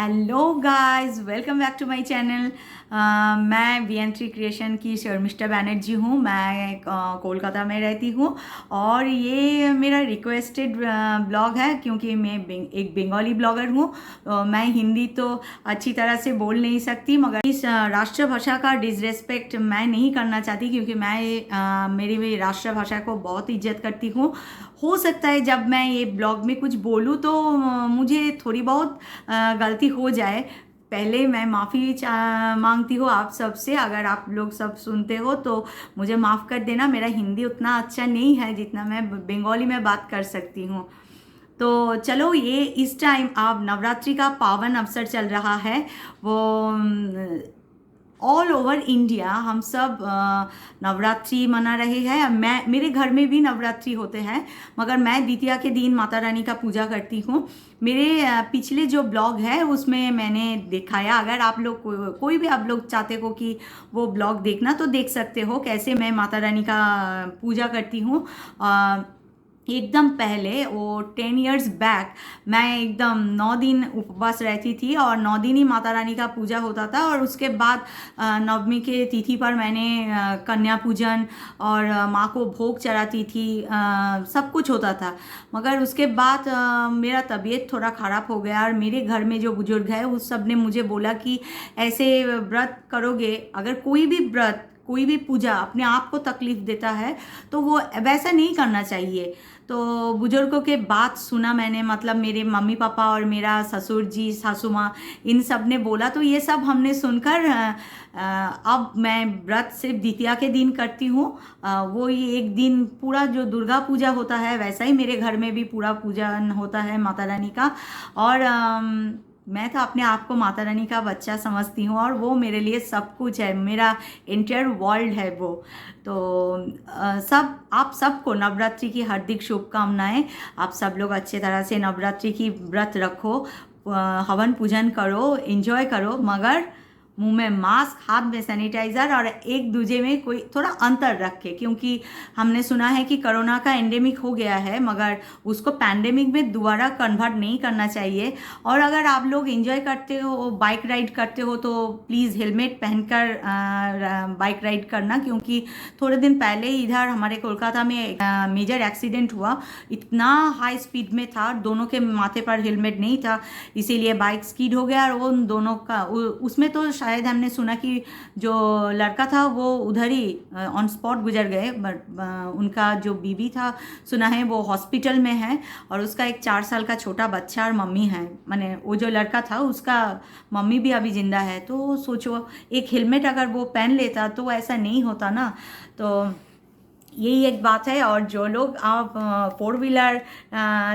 Hello guys, welcome back to my channel. मैं वी3 creation की शर्मिष्ठा बैनर्जी हूँ। मैं कोलकाता में रहती हूँ और ये मेरा रिक्वेस्टेड ब्लॉग है क्योंकि मैं एक बंगाली ब्लॉगर हूँ। मैं हिंदी तो अच्छी तरह से बोल नहीं सकती, मगर इस राष्ट्रभाषा का डिसरेस्पेक्ट मैं नहीं करना चाहती क्योंकि मैं मेरी राष्ट्रभाषा को बहुत इज्जत करती हूँ। हो सकता है जब मैं ये ब्लॉग में कुछ बोलूँ तो मुझे थोड़ी बहुत गलती हो जाए। पहले मैं माफ़ी मांगती हूँ आप सबसे। अगर आप लोग सब सुनते हो तो मुझे माफ़ कर देना। मेरा हिंदी उतना अच्छा नहीं है जितना मैं बंगाली में बात कर सकती हूँ। तो चलो, ये इस टाइम आप नवरात्रि का पावन अवसर चल रहा है। वो ऑल ओवर इंडिया हम सब नवरात्रि मना रहे हैं। मेरे घर में भी नवरात्रि होते हैं, मगर मैं द्वितीया के दिन माता रानी का पूजा करती हूँ। मेरे पिछले जो ब्लॉग है उसमें मैंने दिखाया। अगर आप लोग कोई भी आप लोग चाहते हो कि वो ब्लॉग देखना तो देख सकते हो, कैसे मैं माता रानी का पूजा करती हूँ। एकदम पहले वो 10 years बैक मैं एकदम 9 दिन उपवास रहती थी और 9 दिन ही माता रानी का पूजा होता था। और उसके बाद नवमी के तिथि पर मैंने कन्या पूजन और माँ को भोग चढ़ाती थी। सब कुछ होता था। मगर उसके बाद मेरा तबीयत थोड़ा ख़राब हो गया और मेरे घर में जो बुजुर्ग है उस सब ने मुझे बोला कि ऐसे व्रत करोगे, अगर कोई भी व्रत कोई भी पूजा अपने आप को तकलीफ देता है तो वो वैसा नहीं करना चाहिए। तो बुजुर्गों के बात सुना मैंने, मतलब मेरे मम्मी पापा और मेरा ससुर जी सासू माँ इन सब ने बोला, तो ये सब हमने सुनकर अब मैं व्रत सिर्फ द्वितीया के दिन करती हूँ। वो ये एक दिन पूरा जो दुर्गा पूजा होता है वैसा ही मेरे घर में भी पूरा पूजन होता है माता रानी का। और मैं तो अपने आप को माता रानी का बच्चा समझती हूँ और वो मेरे लिए सब कुछ है, मेरा एंटायर वर्ल्ड है वो। तो सब आप सबको नवरात्रि की हार्दिक शुभकामनाएं। आप सब लोग अच्छे तरह से नवरात्रि की व्रत रखो, हवन पूजन करो, एंजॉय करो, मगर मुंह में मास्क, हाथ में सैनिटाइज़र और एक दूजे में कोई थोड़ा अंतर रखे, क्योंकि हमने सुना है कि कोरोना का एंडेमिक हो गया है, मगर उसको पैंडेमिक में दोबारा कन्वर्ट नहीं करना चाहिए। और अगर आप लोग एंजॉय करते हो, बाइक राइड करते हो, तो प्लीज़ हेलमेट पहनकर बाइक राइड करना, क्योंकि थोड़े दिन पहले इधर हमारे कोलकाता में मेजर एक्सीडेंट हुआ। इतना हाई स्पीड में था, दोनों के माथे पर हेलमेट नहीं था, इसीलिए बाइक स्कीड हो गया। और उन दोनों का उसमें तो शायद हमने सुना कि जो लड़का था वो उधर ही ऑन स्पॉट गुजर गए, बट उनका जो बीबी था सुना है वो हॉस्पिटल में है और उसका एक 4 साल का छोटा बच्चा और मम्मी है। माने वो जो लड़का था उसका मम्मी भी अभी जिंदा है। तो सोचो, एक हेलमेट अगर वो पहन लेता तो ऐसा नहीं होता ना। तो यही एक बात है। और जो लोग आप 4 व्हीलर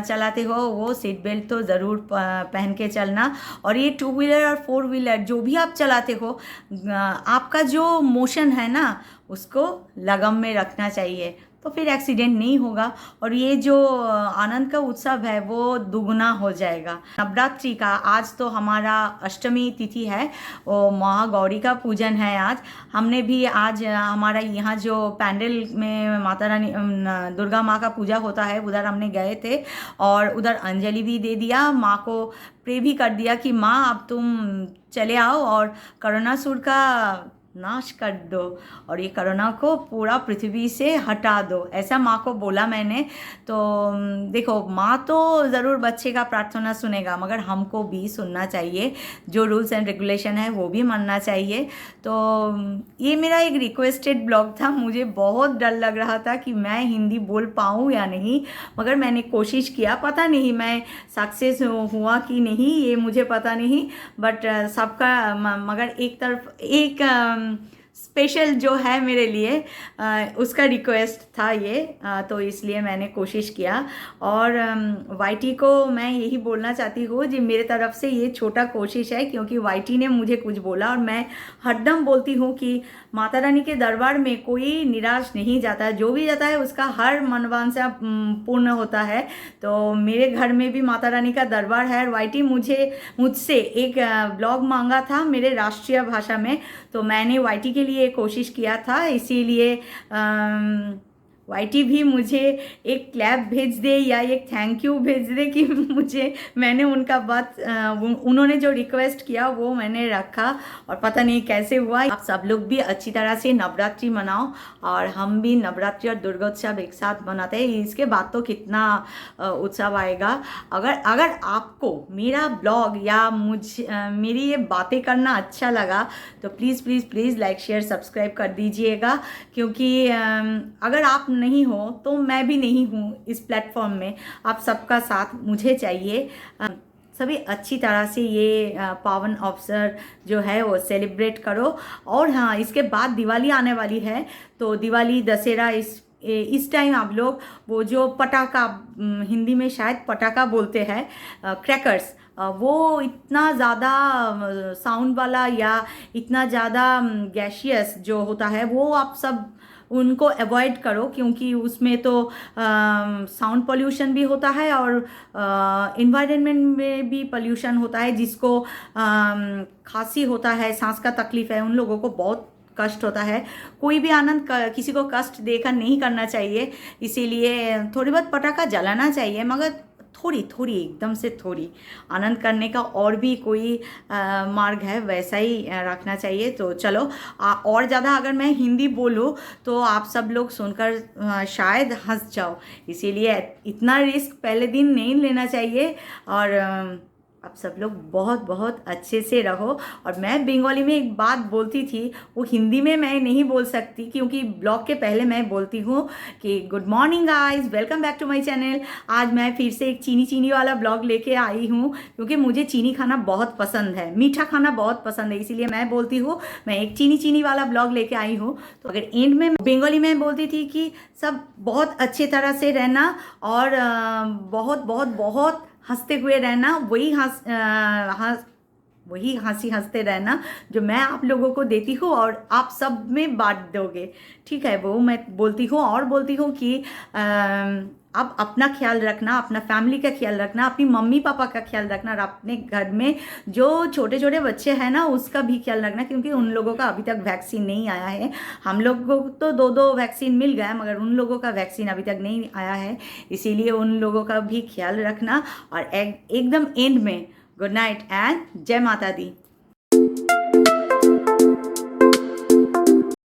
चलाते हो वो सीट बेल्ट तो ज़रूर पहन के चलना। और ये 2 व्हीलर और 4 व्हीलर जो भी आप चलाते हो, आपका जो मोशन है ना उसको लगम में रखना चाहिए, तो फिर एक्सीडेंट नहीं होगा और ये जो आनंद का उत्सव है वो दुगना हो जाएगा। नवरात्रि का आज तो हमारा अष्टमी तिथि है, वो महागौरी का पूजन है आज। हमने भी आज हमारा यहाँ जो पैंडल में माता रानी दुर्गा माँ का पूजा होता है उधर हमने गए थे और उधर अंजलि भी दे दिया, माँ को प्रे भी कर दिया कि माँ अब तुम चले आओ और करुणासुर का नाश कर दो और ये कोरोना को पूरा पृथ्वी से हटा दो, ऐसा माँ को बोला मैंने। तो देखो, माँ तो ज़रूर बच्चे का प्रार्थना सुनेगा, मगर हमको भी सुनना चाहिए, जो रूल्स एंड रेगुलेशन है वो भी मानना चाहिए। तो ये मेरा एक रिक्वेस्टेड ब्लॉग था। मुझे बहुत डर लग रहा था कि मैं हिंदी बोल पाऊँ या नहीं, मगर मैंने कोशिश किया। पता नहीं मैं सक्सेस हुआ कि नहीं, ये मुझे पता नहीं, बट सबका मगर एक तरफ एक स्पेशल जो है मेरे लिए उसका रिक्वेस्ट था ये, तो इसलिए मैंने कोशिश किया। और वाईटी को मैं यही बोलना चाहती हूँ जी, मेरे तरफ से ये छोटा कोशिश है, क्योंकि वाईटी ने मुझे कुछ बोला और मैं हरदम बोलती हूँ कि माता रानी के दरबार में कोई निराश नहीं जाता, जो भी जाता है उसका हर मनोवांछा पूर्ण होता है। तो मेरे घर में भी माता रानी का दरबार है और वाईटी मुझसे एक ब्लॉग मांगा था मेरे राष्ट्रीय भाषा में, तो मैंने वाईटी के लिए कोशिश किया था, इसीलिए वाईटी भी मुझे एक क्लैप भेज दे या एक थैंक यू भेज दे कि मुझे मैंने उनका बात उन्होंने जो रिक्वेस्ट किया वो मैंने रखा, और पता नहीं कैसे हुआ। आप सब लोग भी अच्छी तरह से नवरात्रि मनाओ, और हम भी नवरात्रि और दुर्गोत्सव एक साथ मनाते हैं। इसके बाद तो कितना उत्सव आएगा। अगर आपको मेरा ब्लॉग या मेरी ये बातें करना अच्छा लगा तो please please please like share subscribe कर दीजिएगा, क्योंकि अगर आप नहीं हो तो मैं भी नहीं हूँ इस प्लेटफॉर्म में। आप सबका साथ मुझे चाहिए। सभी अच्छी तरह से ये पावन अवसर जो है वो सेलिब्रेट करो। और हाँ, इसके बाद दिवाली आने वाली है, तो दिवाली दशहरा इस टाइम आप लोग वो जो पटाखा, हिंदी में शायद पटाखा बोलते हैं, क्रैकर्स, वो इतना ज़्यादा साउंड वाला या इतना ज़्यादा गैशियस जो होता है वो आप सब उनको अवॉइड करो, क्योंकि उसमें तो साउंड पोल्यूशन भी होता है और इन्वायरमेंट में भी पोल्यूशन होता है। जिसको खांसी होता है, सांस का तकलीफ है, उन लोगों को बहुत कष्ट होता है। कोई भी आनंद किसी को कष्ट देकर नहीं करना चाहिए, इसीलिए थोड़ी बहुत पटाखा जलाना चाहिए, मगर थोड़ी थोड़ी, एकदम से थोड़ी। आनंद करने का और भी कोई मार्ग है, वैसा ही रखना चाहिए। तो चलो, और ज़्यादा अगर मैं हिंदी बोलूँ तो आप सब लोग सुनकर शायद हंस जाओ, इसीलिए इतना रिस्क पहले दिन नहीं लेना चाहिए। और आप सब लोग बहुत बहुत अच्छे से रहो। और मैं बंगाली में एक बात बोलती थी, वो हिंदी में मैं नहीं बोल सकती, क्योंकि ब्लॉग के पहले मैं बोलती हूँ कि good morning guys, welcome back to my channel. आज मैं फिर से एक चीनी वाला ब्लॉग लेके आई हूँ, क्योंकि मुझे चीनी खाना बहुत पसंद है, मीठा खाना बहुत पसंद है, इसीलिए मैं बोलती हूँ मैं एक चीनी वाला ब्लॉग लेके आई हूँ। तो अगर एंड में बंगाली में बोलती थी कि सब बहुत अच्छे तरह से रहना और बहुत बहुत बहुत हंसते हुए रहना, वही हंसी हंसते रहना जो मैं आप लोगों को देती हूँ और आप सब में बांट दोगे, ठीक है। वो मैं बोलती हूँ, और बोलती हूँ कि आप अपना ख्याल रखना, अपना फैमिली का ख्याल रखना, अपनी मम्मी पापा का ख्याल रखना, और अपने घर में जो छोटे छोटे बच्चे हैं ना उसका भी ख्याल रखना, क्योंकि उन लोगों का अभी तक वैक्सीन नहीं आया है। हम लोगों को तो दो वैक्सीन मिल गया, मगर उन लोगों का वैक्सीन अभी तक नहीं आया है, इसीलिए उन लोगों का भी ख्याल रखना। और एकदम एंड में गुड नाइट एंड जय माता दी।